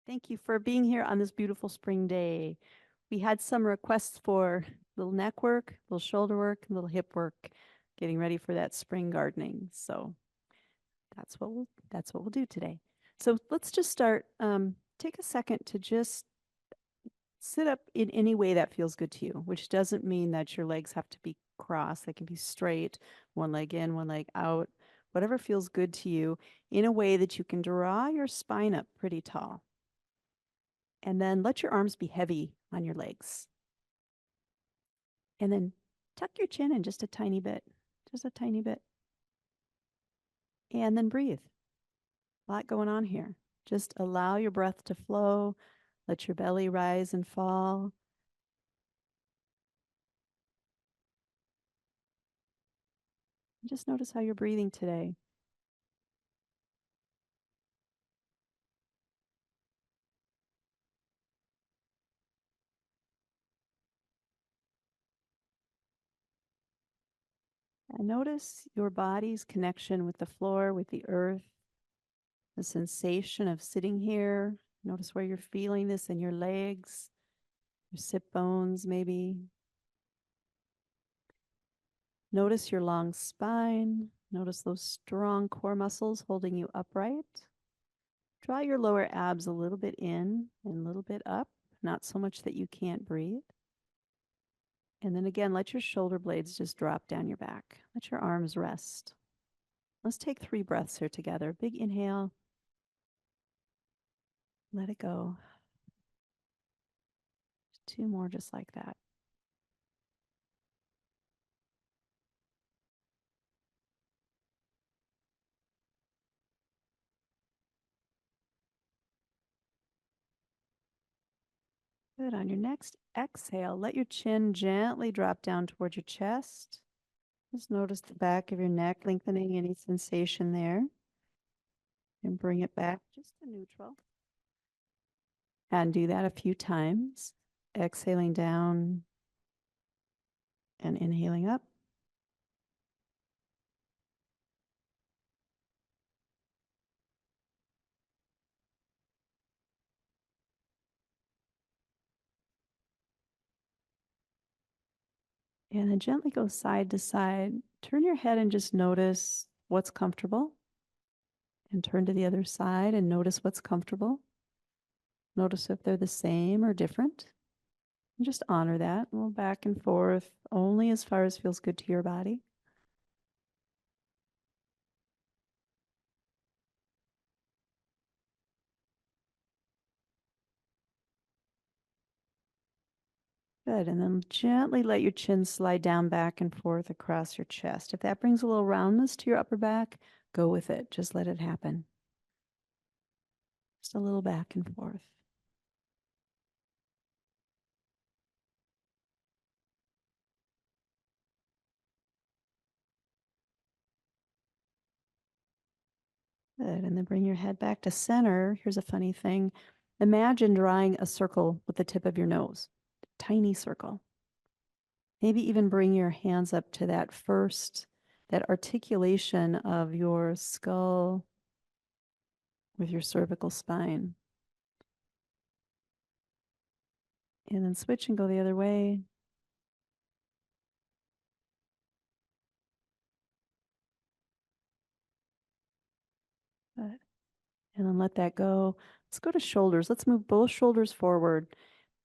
Thank you for being here on this beautiful spring day. We had some requests for little neck work, little shoulder work, little hip work, getting ready for that spring gardening. So that's what we'll do today. So let's just start. Take a second to just sit up in any way that feels good to you, which doesn't mean that your legs have to be crossed. They can be straight, one leg in, one leg out, whatever feels good to you, in a way that you can draw your spine up pretty tall. And then let your arms be heavy on your legs. And then tuck your chin in just a tiny bit, just a tiny bit. And then breathe. A lot going on here. Just allow your breath to flow. Let your belly rise and fall. Just notice how you're breathing today. And notice your body's connection with the floor, with the earth, the sensation of sitting here. Notice where you're feeling this in your legs, your sit bones, maybe. Notice your long spine. Notice those strong core muscles holding you upright. Draw your lower abs a little bit in and a little bit up, not so much that you can't breathe. And then again, let your shoulder blades just drop down your back. Let your arms rest. Let's take 3 breaths here together. Big inhale. Let it go. 2 more just like that. Good. On your next exhale, let your chin gently drop down towards your chest. Just notice the back of your neck lengthening, any sensation there. And bring it back just to neutral. And do that a few times. Exhaling down and inhaling up. And then gently go side to side. Turn your head and just notice what's comfortable. And turn to the other side and notice what's comfortable. Notice if they're the same or different. And just honor that. A little back and forth, only as far as feels good to your body. Good. And then gently let your chin slide down back and forth across your chest. If that brings a little roundness to your upper back, go with it. Just let it happen. Just a little back and forth. Good. And then bring your head back to center. Here's a funny thing. Imagine drawing a circle with the tip of your nose, tiny circle. Maybe even bring your hands up to that articulation of your skull with your cervical spine. And then switch and go the other way. Good. And then let that go. Let's go to shoulders. Let's move both shoulders forward.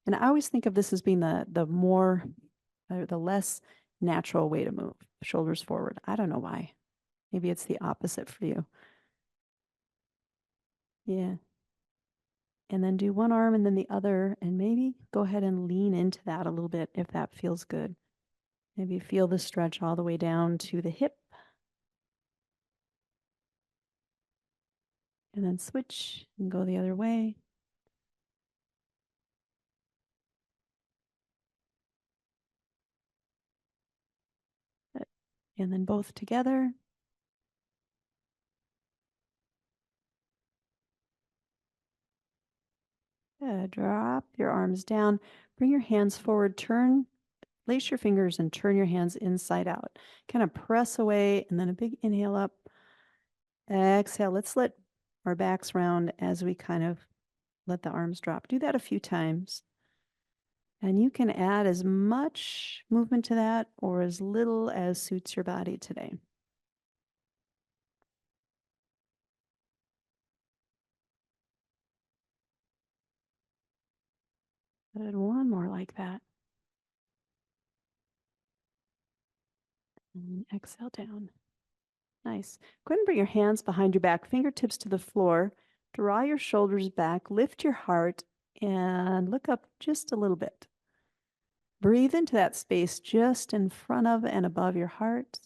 And I always think of this as being the less natural way to move, shoulders forward. I don't know why. Maybe it's the opposite for you. Yeah. And then do one arm and then the other, and maybe go ahead and lean into that a little bit if that feels good. Maybe feel the stretch all the way down to the hip. And then switch and go the other way. And then both together. Good. Drop your arms down. Bring your hands forward. Lace your fingers and turn your hands inside out. Kind of press away and then a big inhale up. Exhale. Let's let our backs round as we kind of let the arms drop. Do that a few times. And you can add as much movement to that or as little as suits your body today. Good, one more like that. And exhale down. Nice. Go ahead and bring your hands behind your back, fingertips to the floor. Draw your shoulders back, lift your heart, and look up just a little bit. Breathe into that space just in front of and above your heart.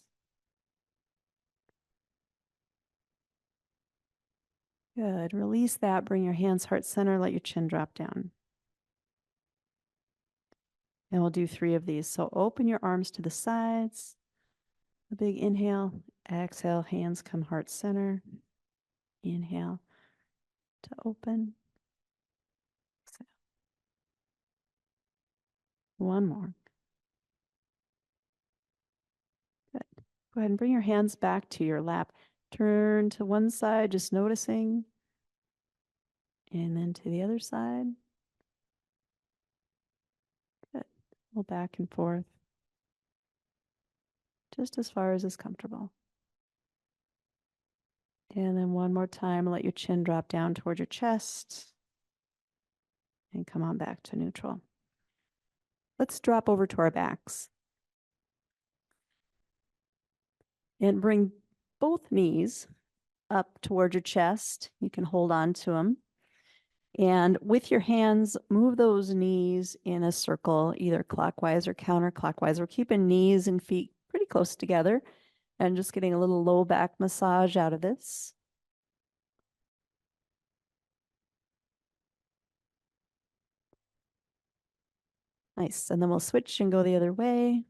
Good. Release that. Bring your hands heart center. Let your chin drop down. And we'll do 3 of these. So open your arms to the sides. A big inhale. Exhale. Hands come heart center. Inhale to open. Exhale. One more. Good. Go ahead and bring your hands back to your lap. Turn to one side, just noticing. And then to the other side. Good. A little back and forth. Just as far as is comfortable. And then one more time, let your chin drop down toward your chest. And come on back to neutral. Let's drop over to our backs. And bring both knees up toward your chest. You can hold on to them. And with your hands, move those knees in a circle, either clockwise or counterclockwise. We're keeping knees and feet pretty close together and just getting a little low back massage out of this. Nice. And then we'll switch and go the other way.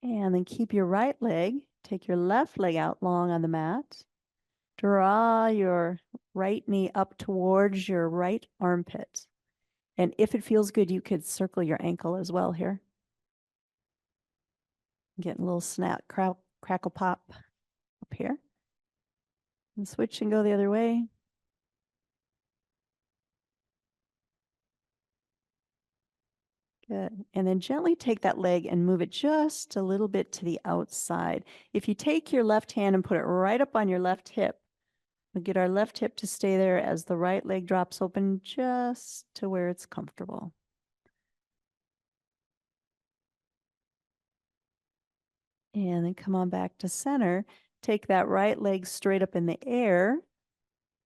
And then keep your right leg, take your left leg out long on the mat. Draw your right knee up towards your right armpit. And if it feels good, you could circle your ankle as well here. Getting a little snap, crackle pop up here. And switch and go the other way. Good. And then gently take that leg and move it just a little bit to the outside. If you take your left hand and put it right up on your left hip, we'll get our left hip to stay there as the right leg drops open just to where it's comfortable. And then come on back to center. Take that right leg straight up in the air.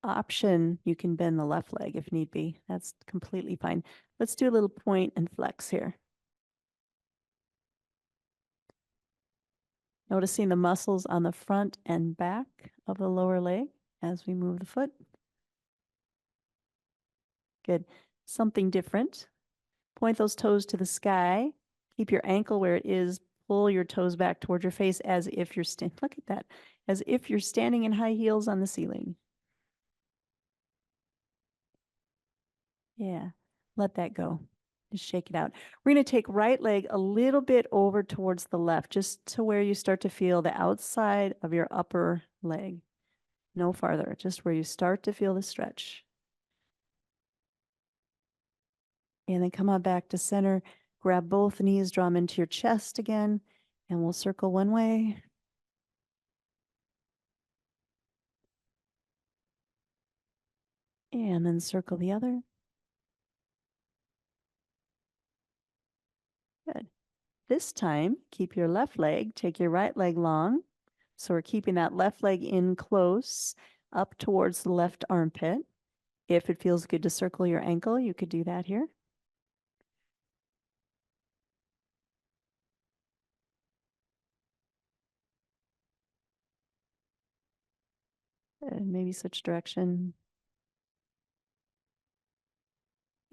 Option, you can bend the left leg if need be. That's completely fine. Let's do a little point and flex here. Noticing the muscles on the front and back of the lower leg as we move the foot. Good. Something different. Point those toes to the sky. Keep your ankle where it is. Pull your toes back toward your face as if you're look at that, as if you're standing in high heels on the ceiling. Yeah, let that go. Just shake it out. We're going to take right leg a little bit over towards the left, just to where you start to feel the outside of your upper leg. No farther, just where you start to feel the stretch. And then come on back to center. Grab both knees, draw them into your chest again, and we'll circle one way. And then circle the other. Good. This time, keep your left leg, take your right leg long. So we're keeping that left leg in close up towards the left armpit. If it feels good to circle your ankle, you could do that here. And maybe switch direction.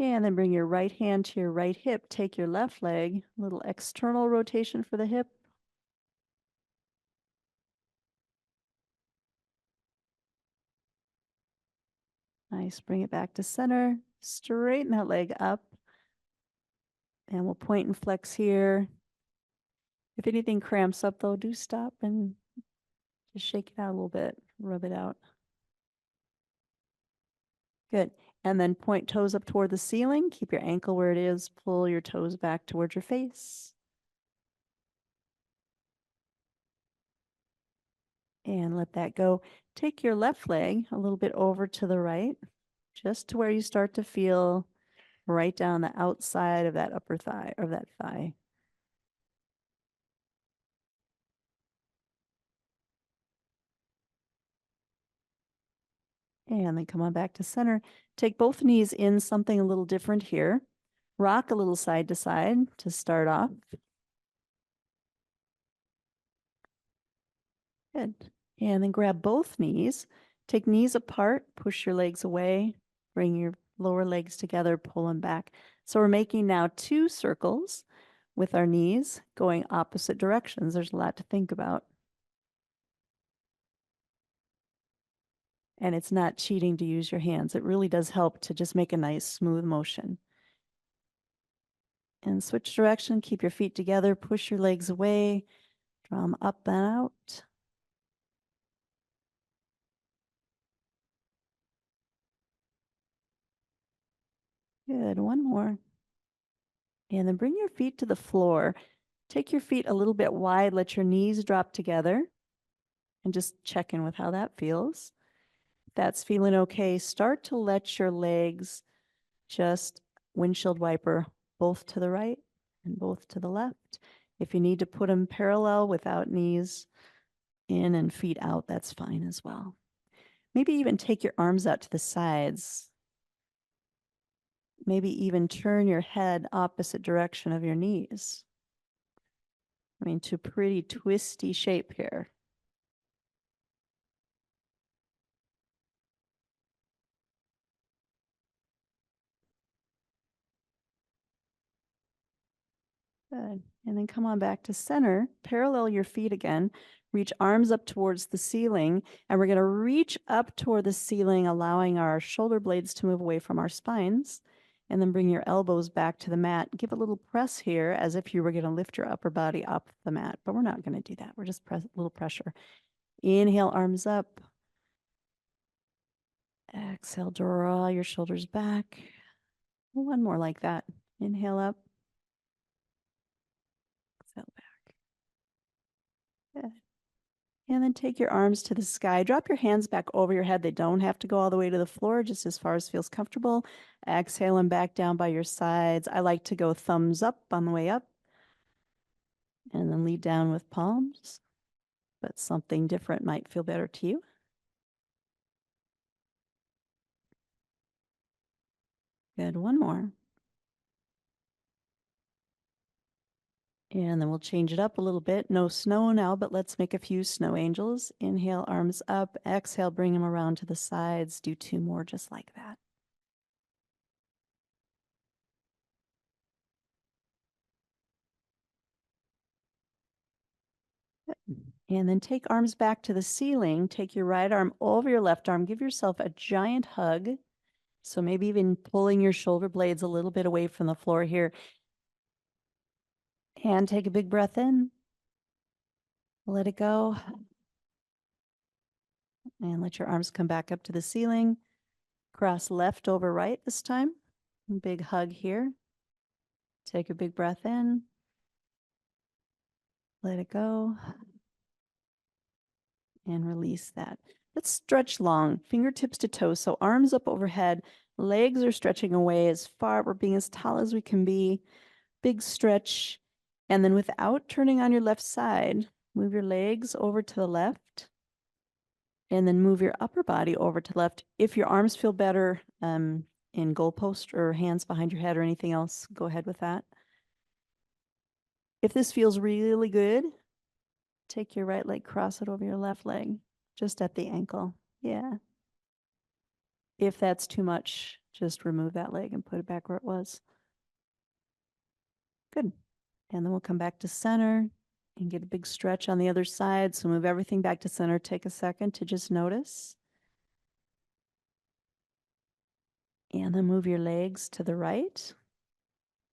And then bring your right hand to your right hip. Take your left leg, a little external rotation for the hip. Nice, bring it back to center. Straighten that leg up. And we'll point and flex here. If anything cramps up though, do stop and just shake it out a little bit, rub it out. Good. And then point toes up toward the ceiling. Keep your ankle where it is. Pull your toes back towards your face. And let that go. Take your left leg a little bit over to the right, just to where you start to feel right down the outside of that upper thigh or that thigh. And then come on back to center. Take both knees in something a little different here. Rock a little side to side to start off. Good. And then grab both knees. Take knees apart, push your legs away, bring your lower legs together, pull them back. So we're making now 2 circles with our knees going opposite directions. There's a lot to think about. And it's not cheating to use your hands. It really does help to just make a nice smooth motion. And switch direction, keep your feet together, push your legs away, draw them up and out. Good, one more. And then bring your feet to the floor. Take your feet a little bit wide, let your knees drop together, and just check in with how that feels. If that's feeling okay, start to let your legs just windshield wiper both to the right and both to the left. If you need to put them parallel without knees in and feet out, that's fine as well. Maybe even take your arms out to the sides. Maybe even turn your head opposite direction of your knees. I mean, to pretty twisty shape here. Good. And then come on back to center. Parallel your feet again. Reach arms up towards the ceiling. And we're going to reach up toward the ceiling, allowing our shoulder blades to move away from our spines. And then bring your elbows back to the mat. Give a little press here as if you were going to lift your upper body up the mat. But we're not going to do that. We're just a little pressure. Inhale, arms up. Exhale, draw your shoulders back. One more like that. Inhale up. Exhale back. Good. And then take your arms to the sky. Drop your hands back over your head. They don't have to go all the way to the floor, just as far as feels comfortable. Exhale and back down by your sides. I like to go thumbs up on the way up and then lead down with palms. But something different might feel better to you. Good. One more. And then we'll change it up a little bit. No snow now, but let's make a few snow angels. Inhale, arms up. Exhale, bring them around to the sides. Do 2 more just like that. And then take arms back to the ceiling. Take your right arm over your left arm. Give yourself a giant hug. So maybe even pulling your shoulder blades a little bit away from the floor here. And take a big breath in. Let it go. And let your arms come back up to the ceiling. Cross left over right this time. Big hug here. Take a big breath in. Let it go. And release that. Let's stretch long, fingertips to toes. So arms up overhead, legs are stretching away as far. We're being as tall as we can be. Big stretch. And then without turning on your left side, move your legs over to the left. And then move your upper body over to left. If your arms feel better in goalpost or hands behind your head or anything else, go ahead with that. If this feels really good, take your right leg, cross it over your left leg, just at the ankle. Yeah. If that's too much, just remove that leg and put it back where it was. Good. And then we'll come back to center and get a big stretch on the other side. So move everything back to center. Take a second to just notice. And then move your legs to the right.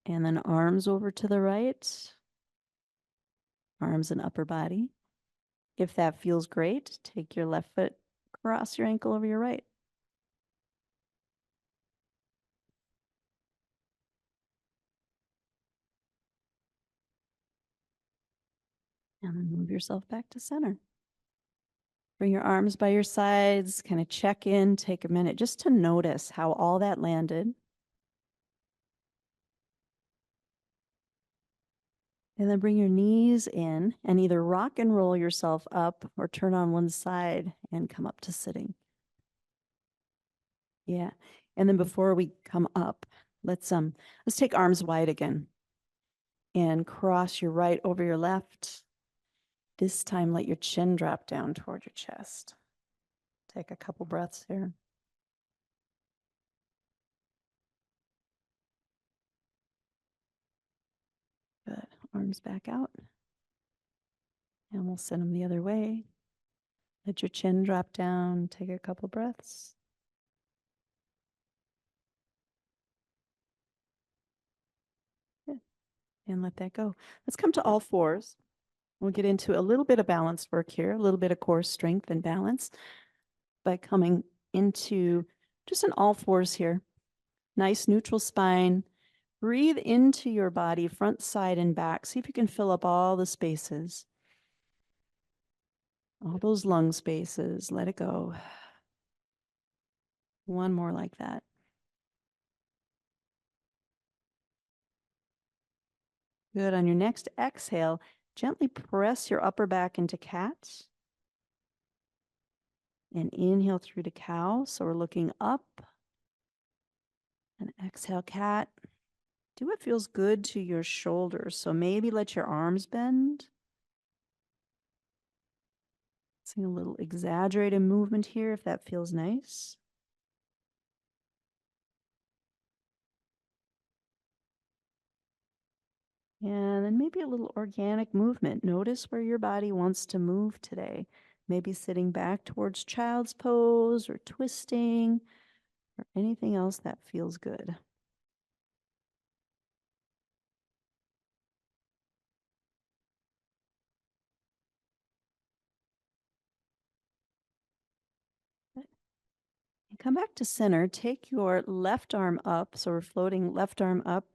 And then arms over to the right. arms and upper body. If that feels great, take your left foot, cross your ankle over your right. And then move yourself back to center. Bring your arms by your sides, kind of check in, take a minute just to notice how all that landed. And then bring your knees in and either rock and roll yourself up or turn on one side and come up to sitting. Yeah. And then before we come up, let's take arms wide again and cross your right over your left. This time let your chin drop down toward your chest. Take a couple breaths here. Good. Arms back out. And we'll send them the other way. Let your chin drop down. Take a couple breaths. Good. And let that go. Let's come to all fours. We'll get into a little bit of balance work here, a little bit of core strength and balance by coming into just an all fours here. Nice neutral spine. Breathe into your body, front, side, and back. See if you can fill up all the spaces. All those lung spaces. Let it go. One more like that. Good. On your next exhale, gently press your upper back into cat. And inhale through to cow. So we're looking up. And exhale, cat. Do what feels good to your shoulders. So maybe let your arms bend. See a little exaggerated movement here if that feels nice. And then maybe a little organic movement. Notice where your body wants to move today. Maybe sitting back towards child's pose or twisting or anything else that feels good. And come back to center. Take your left arm up. So we're floating left arm up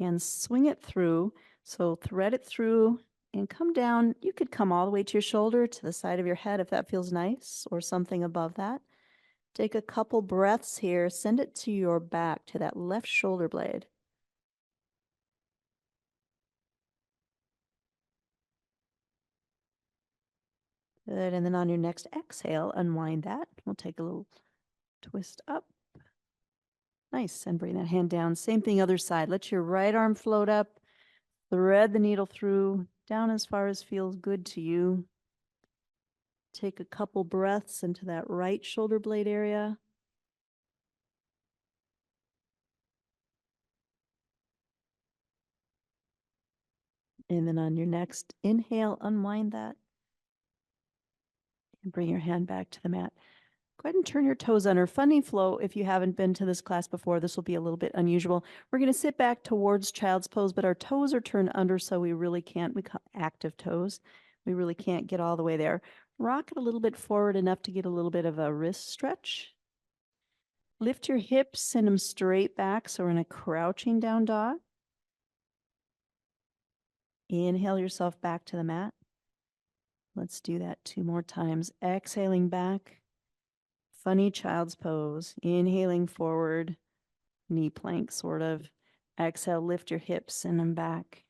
and swing it through. So thread it through and come down. You could come all the way to your shoulder, to the side of your head if that feels nice, or something above that. Take a couple breaths here. Send it to your back, to that left shoulder blade. Good. And then on your next exhale, unwind that. We'll take a little twist up. Nice. And bring that hand down. Same thing, other side. Let your right arm float up. Thread the needle through, down as far as feels good to you. Take a couple breaths into that right shoulder blade area. And then on your next inhale, unwind that. And bring your hand back to the mat. Go ahead and turn your toes under. Funny flow, if you haven't been to this class before, this will be a little bit unusual. We're going to sit back towards child's pose, but our toes are turned under, so we really can't, we call active toes. We really can't get all the way there. Rock it a little bit forward enough to get a little bit of a wrist stretch. Lift your hips, send them straight back, so we're in a crouching down dog. Inhale yourself back to the mat. Let's do that 2 more times. Exhaling back. Funny child's pose. Inhaling forward. Knee plank, sort of. Exhale, lift your hips, send them back.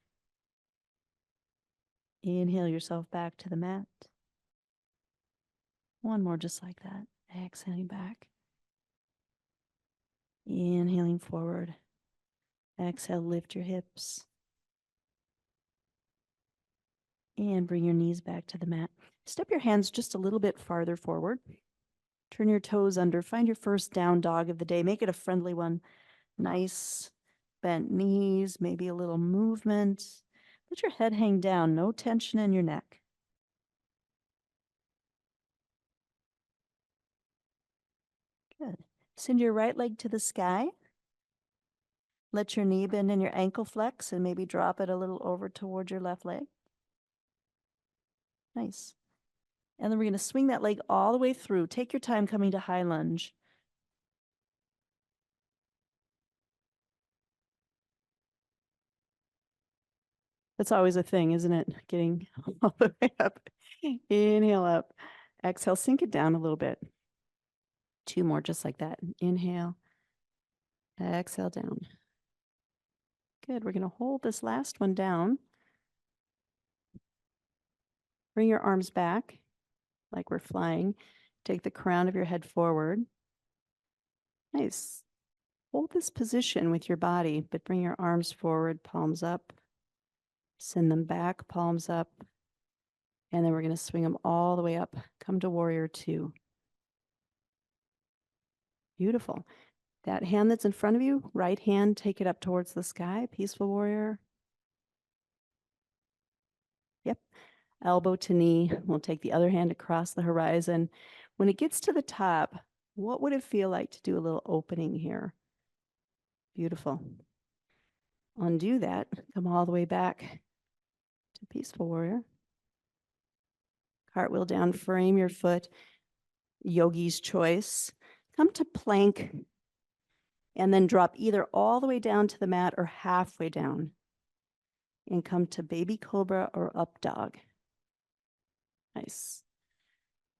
Inhale yourself back to the mat. One more just like that. Exhaling back. Inhaling forward. Exhale, lift your hips. And bring your knees back to the mat. Step your hands just a little bit farther forward. Turn your toes under. Find your first down dog of the day. Make it a friendly one. Nice bent knees, maybe a little movement. Let your head hang down. No tension in your neck. Good. Send your right leg to the sky. Let your knee bend and your ankle flex and maybe drop it a little over toward your left leg. Nice. And then we're going to swing that leg all the way through. Take your time coming to high lunge. That's always a thing, isn't it? Getting all the way up. Inhale up. Exhale, sink it down a little bit. 2 more just like that. Inhale. Exhale down. Good. We're going to hold this last one down. Bring your arms back like we're flying. Take the crown of your head forward. Nice. Hold this position with your body, but bring your arms forward, palms up. Send them back, palms up. And then we're going to swing them all the way up. Come to warrior 2. Beautiful. That hand that's in front of you, right hand, take it up towards the sky, peaceful warrior. Yep. Elbow to knee. We'll take the other hand across the horizon. When it gets to the top, what would it feel like to do a little opening here? Beautiful. Undo that. Come all the way back to peaceful warrior. Cartwheel down, frame your foot. Yogi's choice. Come to plank and then drop either all the way down to the mat or halfway down. And come to baby cobra or up dog. Nice.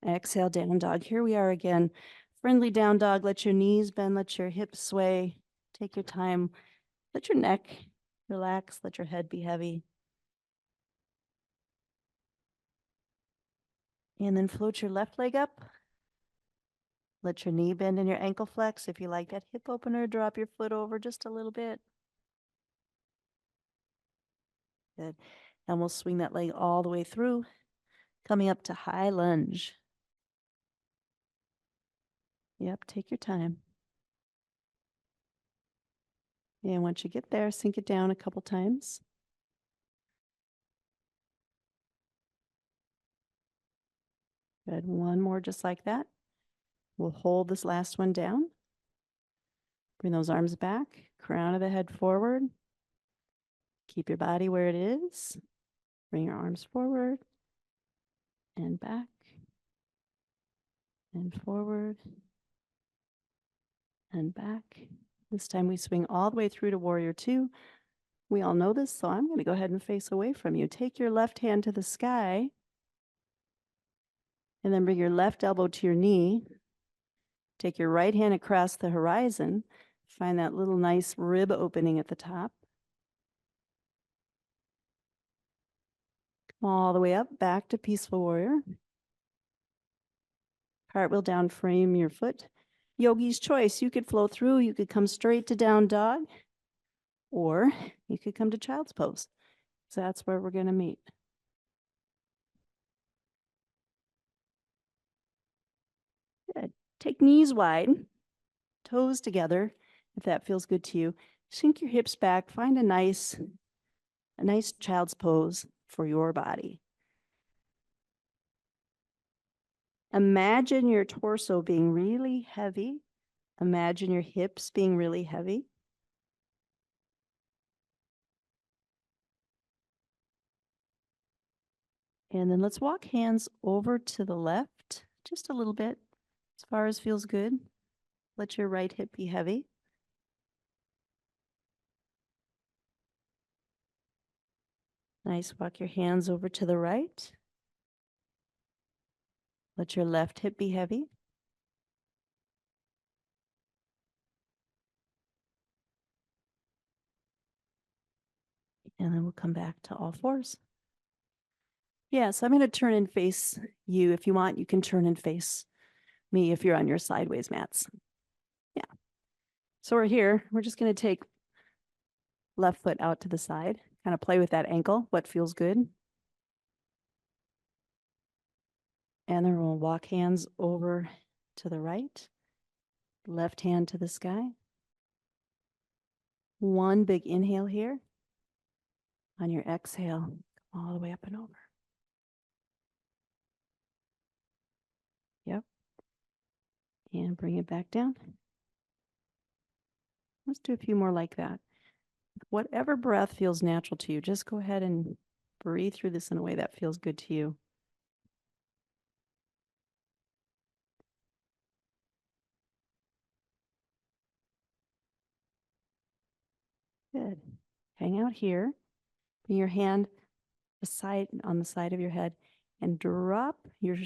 Exhale, down dog. Here we are again. Friendly down dog. Let your knees bend. Let your hips sway. Take your time. Let your neck relax. Let your head be heavy. And then float your left leg up. Let your knee bend and your ankle flex. If you like that hip opener, drop your foot over just a little bit. Good. And we'll swing that leg all the way through, coming up to high lunge. Yep, take your time. And once you get there, sink it down a couple times. Good. One more just like that. We'll hold this last one down. Bring those arms back, crown of the head forward. Keep your body where it is. Bring your arms forward and back and forward and back. This time we swing all the way through to warrior 2. We all know this, so I'm going to go ahead and face away from you. Take your left hand to the sky and then bring your left elbow to your knee. Take your right hand across the horizon. Find that little nice rib opening at the top. Come all the way up, back to peaceful warrior. Cartwheel down, frame your foot. Yogi's choice. You could flow through. You could come straight to down dog, or you could come to child's pose. So that's where we're going to meet. Good. Take knees wide, toes together, if that feels good to you. Sink your hips back. Find a nice child's pose for your body. Imagine your torso being really heavy. Imagine your hips being really heavy. And then let's walk hands over to the left just a little bit, as far as feels good. Let your right hip be heavy. Nice. Walk your hands over to the right. Let your left hip be heavy. And then we'll come back to all fours. Yeah, so I'm going to turn and face you. If you want, you can turn and face me if you're on your sideways mats. Yeah. So we're here. We're just going to take left foot out to the side, kind of play with that ankle, what feels good. And then we'll walk hands over to the right, left hand to the sky. One big inhale here. On your exhale, all the way up and over. Yep. And bring it back down. Let's do a few more like that. Whatever breath feels natural to you, just go ahead and breathe through this in a way that feels good to you. Good. Hang out here. Bring your hand on the side of your head and drop your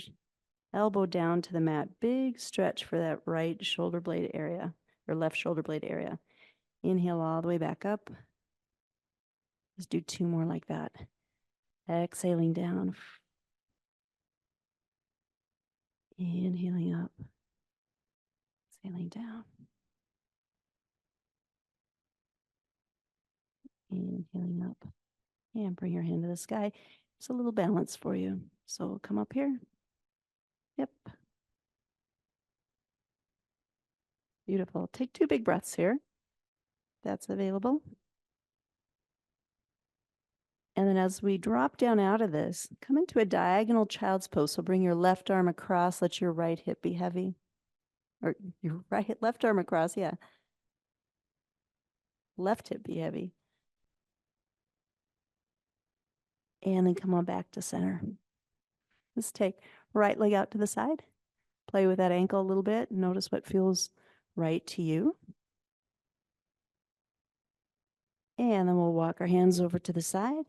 elbow down to the mat. Big stretch for that right shoulder blade area or left shoulder blade area. Inhale all the way back up. Let's do 2 more like that. Exhaling down. Inhaling up. Exhaling down. Inhaling up. And bring your hand to the sky. It's a little balance for you. So come up here. Yep. Beautiful. Take 2 big breaths here. That's available. And then as we drop down out of this, come into a diagonal child's pose. So bring your left arm across, let your right hip be heavy. Or your left arm across, yeah. Left hip be heavy. And then come on back to center. Let's take right leg out to the side. Play with that ankle a little bit. Notice what feels right to you. And then we'll walk our hands over to the side.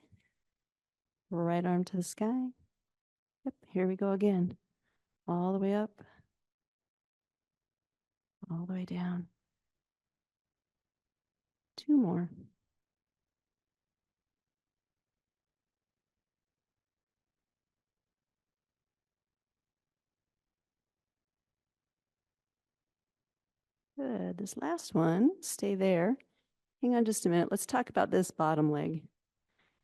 Right arm to the sky. Yep, here we go again. All the way up. All the way down. 2 more. Good. This last one, stay there. Hang on just a minute. Let's talk about this bottom leg.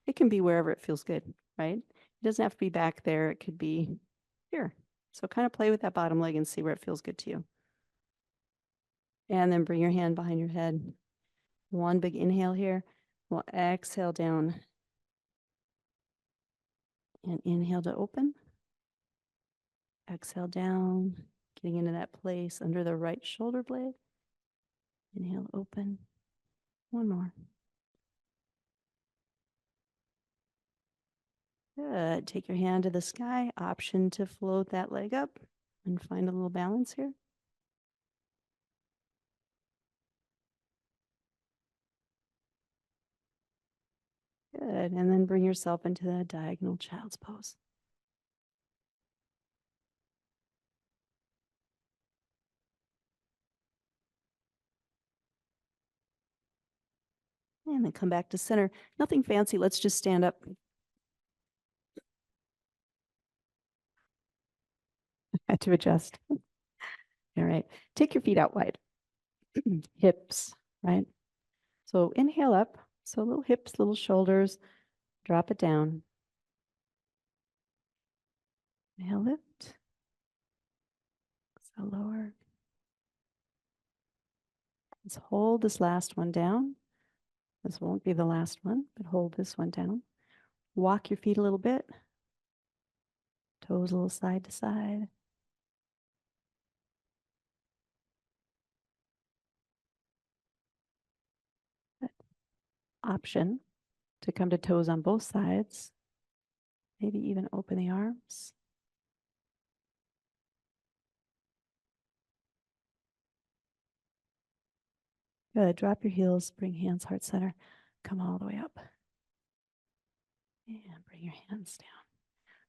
It can be wherever it feels good, right? It doesn't have to be back there. It could be here. So kind of play with that bottom leg and see where it feels good to you. And then bring your hand behind your head. 1 big inhale here. We'll exhale down. And inhale to open. Exhale down, getting into that place under the right shoulder blade. Inhale, open. 1 more. Good. Take your hand to the sky. Option to float that leg up and find a little balance here. Good. And then bring yourself into the diagonal child's pose. And then come back to center. Nothing fancy. Let's just stand up. Had to adjust. All right. Take your feet out wide. Hips, right? So inhale up. So little hips, little shoulders. Drop it down. Inhale, lift. Exhale, lower. Let's hold this last one down. This won't be the last one, but hold this one down. Walk your feet a little bit. Toes a little side to side. Good. Option to come to toes on both sides. Maybe even open the arms. Good. Drop your heels. Bring hands heart center. Come all the way up. And bring your hands down.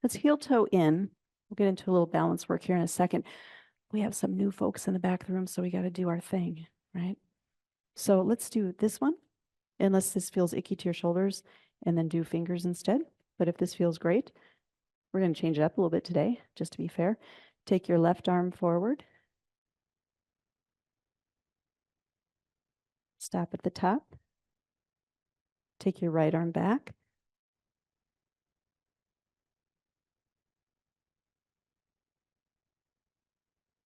Let's heel toe in. We'll get into a little balance work here in a second. We have some new folks in the back of the room, so we got to do our thing, right? So let's do this one, unless this feels icky to your shoulders, and then do fingers instead. But if this feels great, we're going to change it up a little bit today, just to be fair. Take your left arm forward. Stop at the top. Take your right arm back.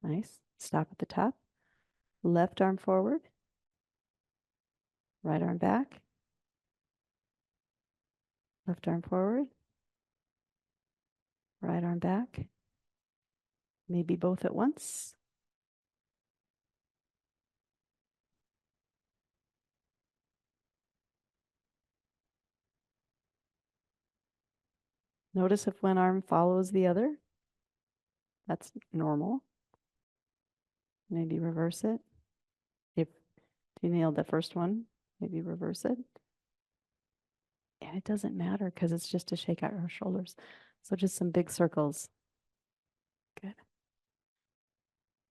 Nice. Stop at the top. Left arm forward. Right arm back. Left arm forward. Right arm back. Maybe both at once. Notice if one arm follows the other. That's normal. Maybe reverse it. If you nailed the first one, Maybe reverse it. And it doesn't matter because it's just to shake out our shoulders. So just some big circles. Good.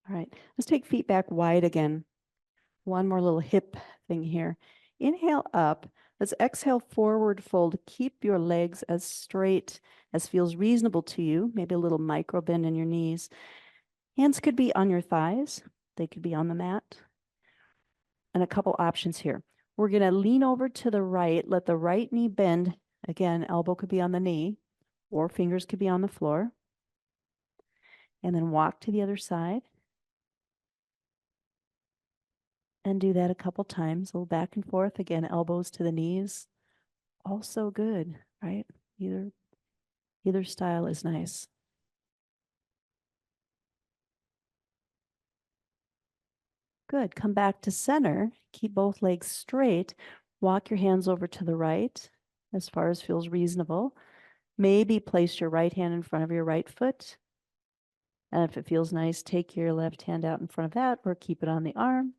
All right. Let's take feet back wide again. One more little hip thing here. Inhale up. Let's exhale, forward fold. Keep your legs as straight as feels reasonable to you. Maybe a little micro bend in your knees. Hands could be on your thighs. They could be on the mat. And a couple options here. We're going to lean over to the right. Let the right knee bend. Again, elbow could be on the knee or fingers could be on the floor. And then walk to the other side. And do that a couple times. A little back and forth. Again, elbows to the knees. Also good, right? Either style is nice. Good. Come back to center. Keep both legs straight. Walk your hands over to the right as far as feels reasonable. Maybe place your right hand in front of your right foot. And if it feels nice, take your left hand out in front of that or keep it on the arm.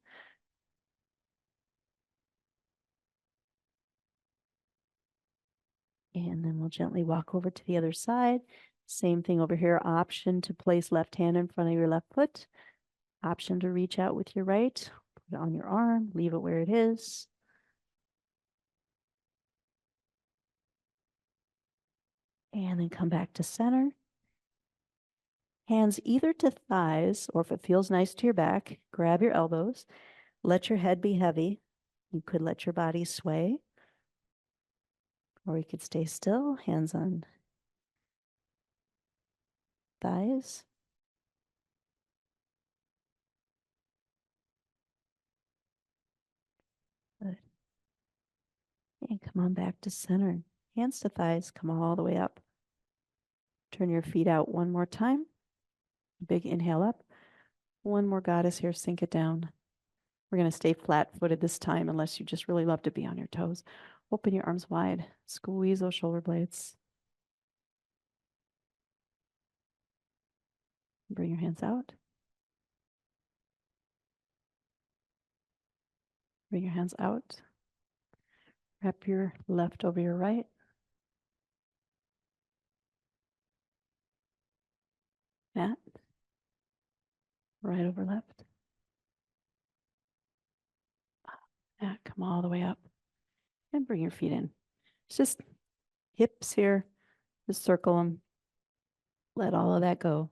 And then we'll gently walk over to the other side. Same thing over here. Option to place left hand in front of your left foot. Option to reach out with your right. Put it on your arm. Leave it where it is. And then come back to center. Hands either to thighs, or if it feels nice to your back, grab your elbows. Let your head be heavy. You could let your body sway. Or you could stay still, hands on thighs. Good. And come on back to center. Hands to thighs, come all the way up. Turn your feet out one more time. Big inhale up. One more goddess here, sink it down. We're going to stay flat-footed this time unless you just really love to be on your toes. Open your arms wide. Squeeze those shoulder blades. Bring your hands out. Bring your hands out. Wrap your left over your right. Mat. Right over left. Mat, come all the way up. And bring your feet in. It's just hips here. Just circle them. Let all of that go.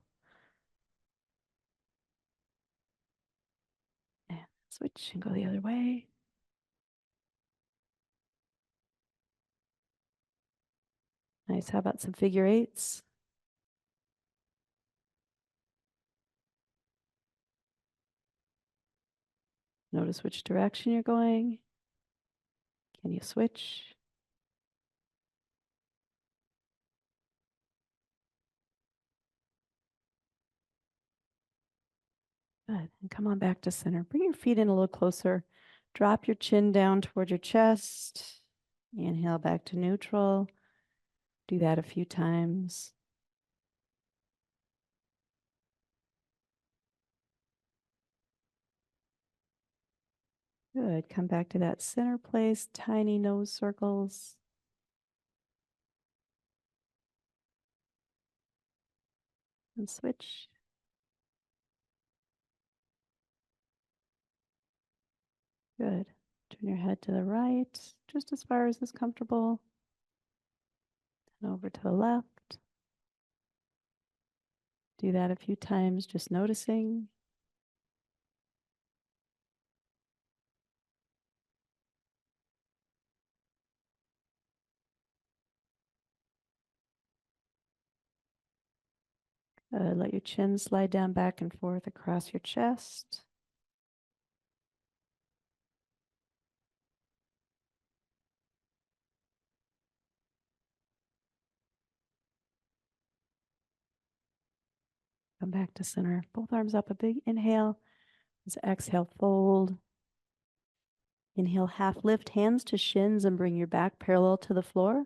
And switch and go the other way. Nice. How about some figure eights? Notice which direction you're going. Can you switch? Good. And come on back to center. Bring your feet in a little closer. Drop your chin down toward your chest. Inhale back to neutral. Do that a few times. Good. Come back to that center place. Tiny nose circles. And switch. Good. Turn your head to the right, just as far as is comfortable. And over to the left. Do that a few times, just noticing. Let your chin slide down back and forth across your chest. Come back to center. Both arms up, a big inhale. Let's exhale, fold. Inhale, half lift, hands to shins and bring your back parallel to the floor.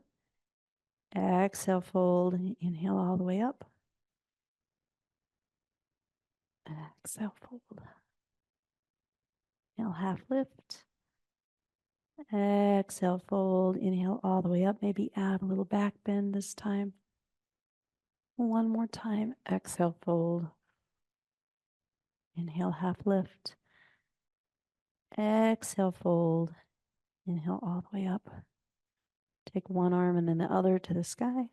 Exhale, fold. Inhale all the way up. Exhale, fold. Inhale, half lift. Exhale, fold. Inhale all the way up. Maybe add a little back bend this time. One more time. Exhale, fold. Inhale, half lift. Exhale, fold. Inhale all the way up. Take one arm and then the other to the sky.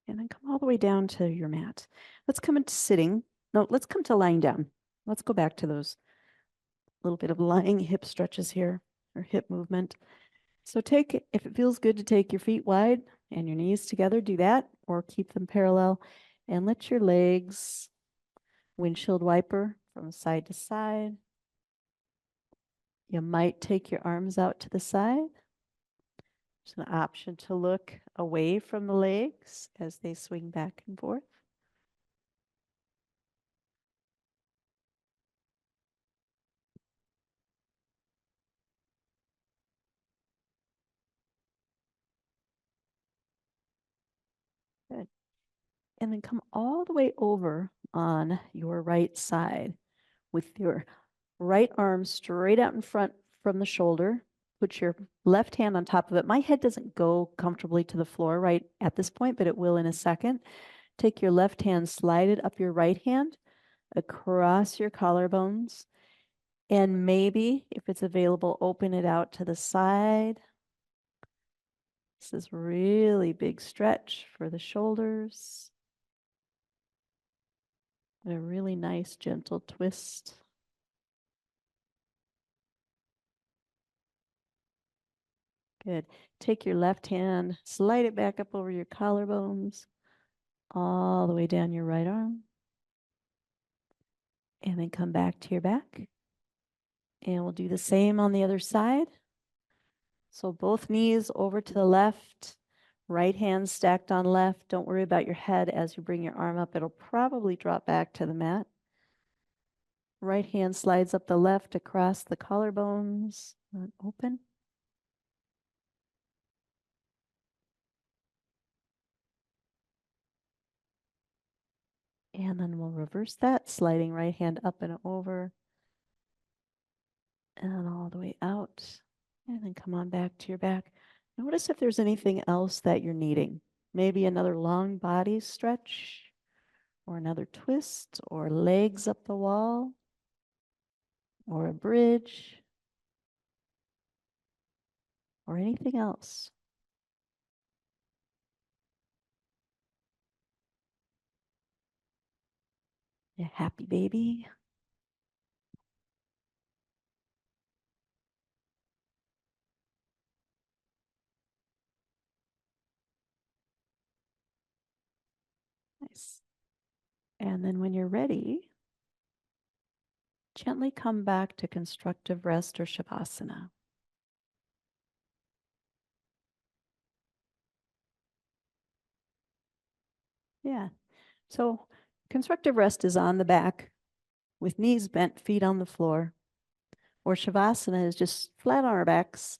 And then come all the way down to your mat. Let's come into sitting. No, let's come to lying down. Let's go back to those little bit of lying hip stretches here, or hip movement. So take, if it feels good to take your feet wide and your knees together, do that, or keep them parallel, and let your legs windshield wiper from side to side. You might take your arms out to the side. There's an option to look away from the legs as they swing back and forth. Good. And then come all the way over on your right side with your right arm straight out in front from the shoulder. Put your left hand on top of it. My head doesn't go comfortably to the floor right at this point, but it will in a second. Take your left hand, slide it up your right hand across your collarbones. And maybe, if it's available, open it out to the side. This is really big stretch for the shoulders. And a really nice gentle twist. Good. Take your left hand, slide it back up over your collarbones, all the way down your right arm. And then come back to your back. And we'll do the same on the other side. So both knees over to the left, right hand stacked on left. Don't worry about your head as you bring your arm up. It'll probably drop back to the mat. Right hand slides up the left across the collarbones. Open. And then we'll reverse that, sliding right hand up and over. And all the way out. And then come on back to your back. Notice if there's anything else that you're needing. Maybe another long body stretch, or another twist, or legs up the wall, or a bridge, or anything else. A happy baby. Nice. And then when you're ready, gently come back to constructive rest or shavasana. Yeah. So constructive rest is on the back with knees bent, feet on the floor. Or shavasana is just flat on our backs,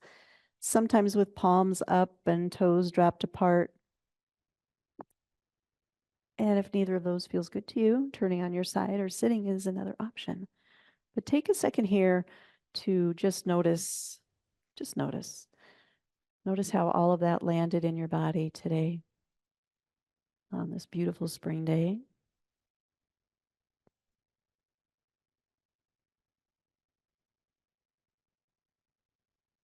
sometimes with palms up and toes dropped apart. And if neither of those feels good to you, turning on your side or sitting is another option. But take a second here to just notice. Notice how all of that landed in your body today on this beautiful spring day.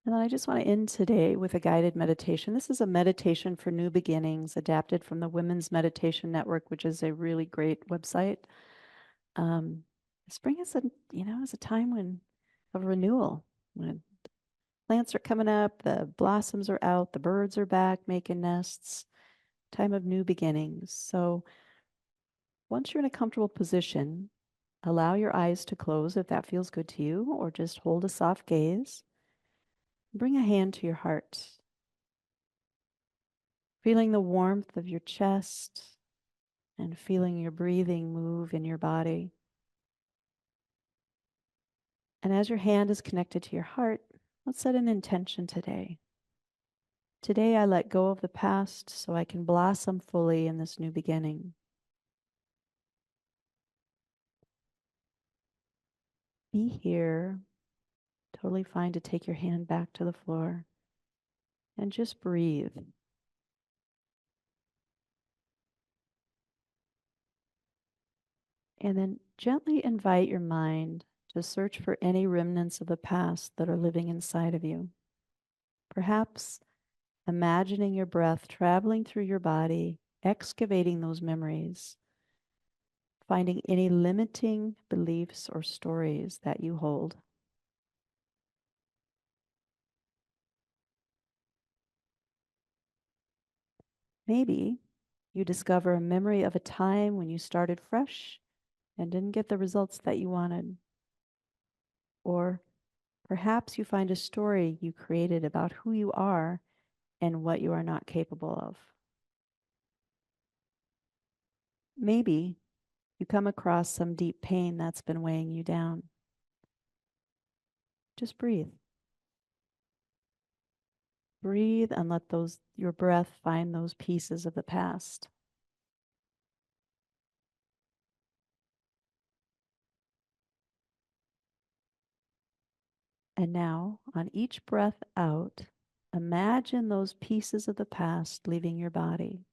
And then I just want to end today with a guided meditation. This is a meditation for new beginnings, adapted from the Women's Meditation Network, which is a really great website. Spring is is a time of renewal, when plants are coming up, the blossoms are out, the birds are back making nests, time of new beginnings. So once you're in a comfortable position, allow your eyes to close if that feels good to you, or just hold a soft gaze. Bring a hand to your heart, feeling the warmth of your chest and feeling your breathing move in your body. And as your hand is connected to your heart, let's set an intention today. Today I let go of the past so I can blossom fully in this new beginning. be here. Totally fine to take your hand back to the floor and just breathe. And then gently invite your mind to search for any remnants of the past that are living inside of you. Perhaps imagining your breath traveling through your body, excavating those memories, finding any limiting beliefs or stories that you hold. Maybe you discover a memory of a time when you started fresh and didn't get the results that you wanted. Or perhaps you find a story you created about who you are and what you are not capable of. Maybe you come across some deep pain that's been weighing you down. Just breathe. Breathe and let your breath find those pieces of the past. And now, on each breath out, imagine those pieces of the past leaving your body,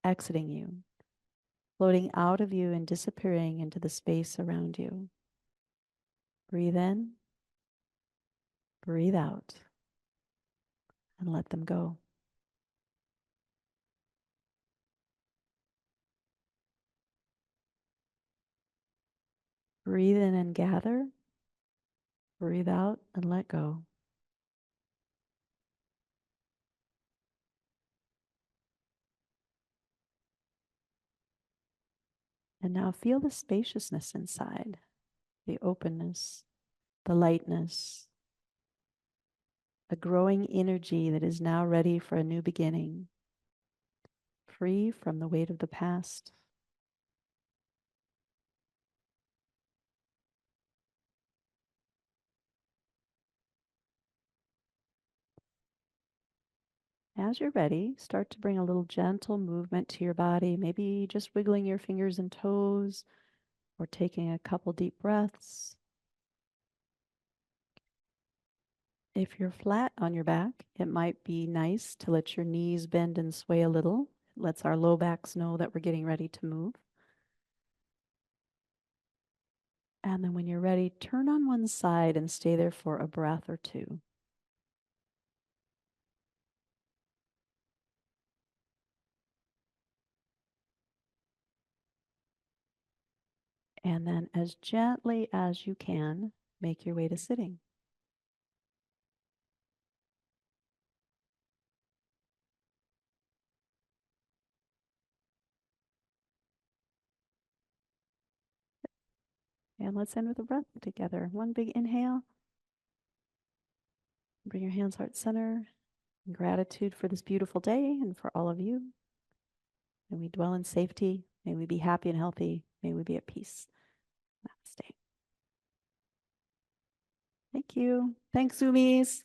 exiting you, floating out of you and disappearing into the space around you. Breathe in, breathe out, and let them go. Breathe in and gather, breathe out and let go. And now feel the spaciousness inside, the openness, the lightness, a growing energy that is now ready for a new beginning, free from the weight of the past. As you're ready, start to bring a little gentle movement to your body, maybe just wiggling your fingers and toes or taking a couple deep breaths. If you're flat on your back, it might be nice to let your knees bend and sway a little. It lets our low backs know that we're getting ready to move. And then when you're ready, turn on one side and stay there for a breath or two. And then as gently as you can, make your way to sitting. And let's end with a breath together. One big inhale. Bring your hands heart center. Gratitude for this beautiful day and for all of you. May we dwell in safety. May we be happy and healthy. May we be at peace. Namaste. Thank you. Thanks, Zoomies.